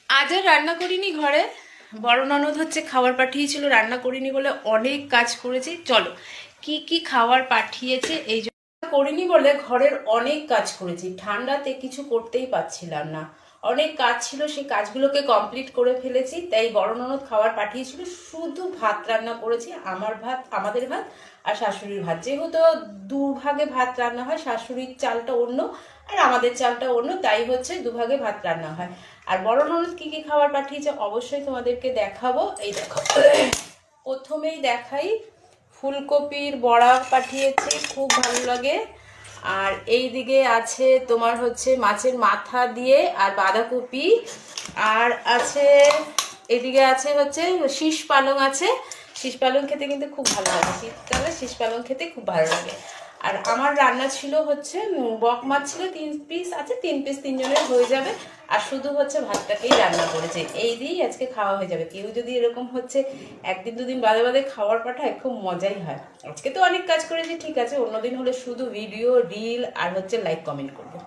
আজ আর রান্না করিনি ঘরে। বড় ননদ হচ্ছে খাবার পাঠিয়েছিল, রান্না করিনি বলে অনেক কাজ করেছি। চলো কি কি খাবার পাঠিয়েছে এই জন্য করিনি বলে ঘরের অনেক কাজ করেছি। ঠান্ডাতে কিছু করতেই পারছিলাম না, অনেক কাজ ছিল, সেই কাজগুলোকে কমপ্লিট করে ফেলেছি। তাই বড় ননদ খাবার পাঠিয়েছিল, শুধু ভাত রান্না করেছি। আমার ভাত, আমাদের ভাত আর শাশুড়ির ভাত। যেহেতু দুভাগে ভাত রান্না হয়, শাশুড়ির চালটা অন্য আর আমাদের চালটা অন্য, তাই হচ্ছে দুভাগে ভাত রান্না হয়। আর বড় ননদ কি কি খাবার পাঠিয়েছে অবশ্যই তোমাদেরকে দেখাবো। এই দেখো, প্রথমেই দেখাই, ফুলকপির বড়া পাঠিয়েছে, খুব ভালো লাগে। আর এই দিকে আছে তোমার হচ্ছে মাছের মাথা দিয়ে আর বাঁধাকপি। আর আছে এদিকে আছে হচ্ছে শীষ পালং আছে। শীষ পালং খেতে কিন্তু খুব ভালো লাগে, শীতকালে শীষ পালং খেতে খুব ভালো লাগে। আর আমার রান্না ছিল হচ্ছে বক মাছ ছিল 3 পিস আছে, 3 পিস তিনজনের হয়ে যাবে। আর শুধু হচ্ছে ভাতটাকেই রান্না করেছে, এই দিয়েই আজকে খাওয়া হয়ে যাবে। কেউ যদি এরকম হচ্ছে একদিন দুদিন বাদে বাদে খাওয়ার পাঠায়, খুব মজাই হয়। আজকে তো অনেক কাজ করেছি, ঠিক আছে, অন্যদিন হলে শুধু ভিডিও রিল আর হচ্ছে লাইক কমেন্ট করবো।